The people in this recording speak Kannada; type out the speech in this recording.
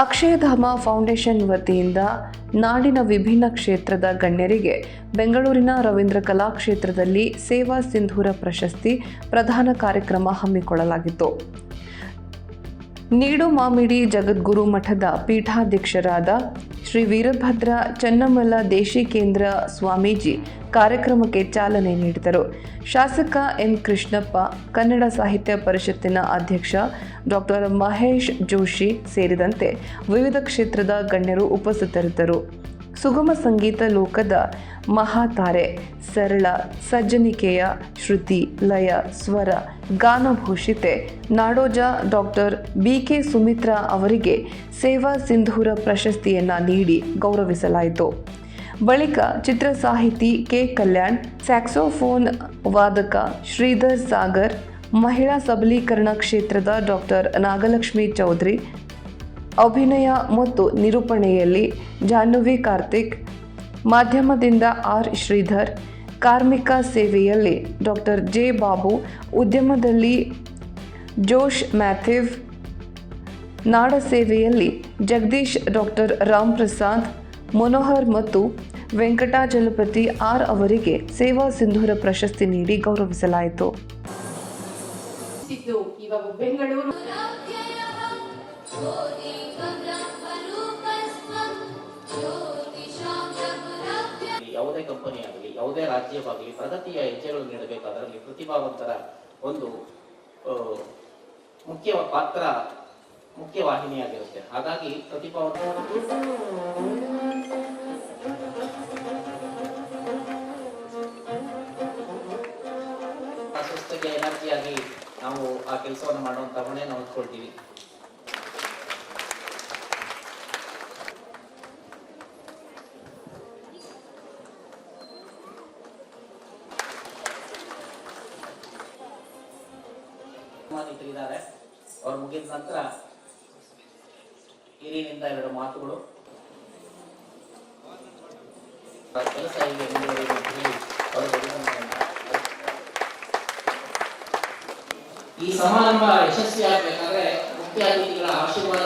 ಅಕ್ಷಯಧಾಮ ಫೌಂಡೇಶನ್ ವತಿಯಿಂದ ನಾಡಿನ ವಿಭಿನ್ನ ಕ್ಷೇತ್ರದ ಗಣ್ಯರಿಗೆ ಬೆಂಗಳೂರಿನ ರವೀಂದ್ರ ಕಲಾಕ್ಷೇತ್ರದಲ್ಲಿ ಸೇವಾ ಸಿಂಧೂರ ಪ್ರಶಸ್ತಿ ಪ್ರದಾನ ಕಾರ್ಯಕ್ರಮ ಹಮ್ಮಿಕೊಳ್ಳಲಾಗಿತ್ತು. ನೀಡು ಮಾಮಿಡಿ ಜಗದ್ಗುರು ಮಠದ ಪೀಠಾಧ್ಯಕ್ಷರಾದ ಶ್ರೀ ವೀರಭದ್ರ ಚನ್ನಮಲ್ಲ ದೇಶಿಕೇಂದ್ರ ಸ್ವಾಮೀಜಿ ಕಾರ್ಯಕ್ರಮಕ್ಕೆ ಚಾಲನೆ ನೀಡಿದರು. ಶಾಸಕ ಎನ್ ಕೃಷ್ಣಪ್ಪ, ಕನ್ನಡ ಸಾಹಿತ್ಯ ಪರಿಷತ್ತಿನ ಅಧ್ಯಕ್ಷ ಡಾಕ್ಟರ್ ಮಹೇಶ್ ಜೋಶಿ ಸೇರಿದಂತೆ ವಿವಿಧ ಕ್ಷೇತ್ರದ ಗಣ್ಯರು ಉಪಸ್ಥಿತರಿದ್ದರು. ಸುಗಮ ಸಂಗೀತ ಲೋಕದ ಮಹಾತಾರೆ, ಸರಳ ಸಜ್ಜನಿಕೆಯ ಶ್ರುತಿ, ಲಯ, ಸ್ವರ, ಗಾನಭೂಷಿತೆ ನಾಡೋಜ ಡಾಕ್ಟರ್ BK ಸುಮಿತ್ರಾ ಅವರಿಗೆ ಸೇವಾ ಸಿಂಧೂರ ಪ್ರಶಸ್ತಿಯನ್ನು ನೀಡಿ ಗೌರವಿಸಲಾಯಿತು. ಬಳಿಕ ಚಿತ್ರ ಸಾಹಿತಿ K. ಕಲ್ಯಾಣ್, ಸ್ಯಾಕ್ಸೋಫೋನ್ ವಾದಕ ಶ್ರೀಧರ್ ಸಾಗರ್, ಮಹಿಳಾ ಸಬಲೀಕರಣ ಕ್ಷೇತ್ರದ ಡಾಕ್ಟರ್ ನಾಗಲಕ್ಷ್ಮಿ ಚೌಧರಿ, ಅಭಿನಯ ಮತ್ತು ನಿರೂಪಣೆಯಲ್ಲಿ ಜಾಹ್ನವಿ ಕಾರ್ತಿಕ್, ಮಾಧ್ಯಮದಿಂದ R. ಶ್ರೀಧರ್, ಕಾರ್ಮಿಕ ಸೇವೆಯಲ್ಲಿ ಡಾಕ್ಟರ್ J. ಬಾಬು, ಉದ್ಯಮದಲ್ಲಿ ಜೋಶ್ ಮ್ಯಾಥಿವ್, ನಾಡ ಸೇವೆಯಲ್ಲಿ ಜಗದೀಶ್, ಡಾಕ್ಟರ್ ರಾಮ್ ಪ್ರಸಾದ್, ಮನೋಹರ್ ಮತ್ತು ವೆಂಕಟಾಚಲಪತಿ R ಅವರಿಗೆ ಸೇವಾ ಸಿಂಧೂರ ಪ್ರಶಸ್ತಿ ನೀಡಿ ಗೌರವಿಸಲಾಯಿತು. ಬೆಂಗಳೂರು ಯಾವುದೇ ಕಂಪನಿ ಆಗಲಿ, ಯಾವುದೇ ರಾಜ್ಯವಾಗಲಿ ಪ್ರಗತಿಯ ಹೆಜ್ಜೆಗಳು ನೀಡಬೇಕಾದಲ್ಲಿ ಪ್ರತಿಭಾವಂತರ ಒಂದು ಮುಖ್ಯವಾಹಿನಿಯಾಗಿರುತ್ತೆ. ಹಾಗಾಗಿ ಪ್ರತಿಭಾವಂತರ ಅಸ್ವಸ್ಥತೆಗೆ ಎನರ್ಜಿಯಾಗಿ ನಾವು ಆ ಕೆಲಸವನ್ನು ಮಾಡುವಂತ ಹೊಣೆ ನಾವು ಹೊತ್ಕೊಳ್ತೀವಿ. ತಿಳಿದ್ದಾರೆ. ಅವ್ರು ಮುಗಿದ ನಂತರ ಹಿರಿಯರಿಂದ 2 ಮಾತುಗಳು, ಕೆಲಸ ಹೀಗೆ ಮುಂದುವರಿಯುವ ಅಂತ ಹೇಳಿ ಈ ಸಮಾರಂಭ ಯಶಸ್ವಿ ಆಗಬೇಕಾದ್ರೆ ಮುಖ್ಯ ಅತಿಥಿಗಳ ಆಶೀರ್ವಾದ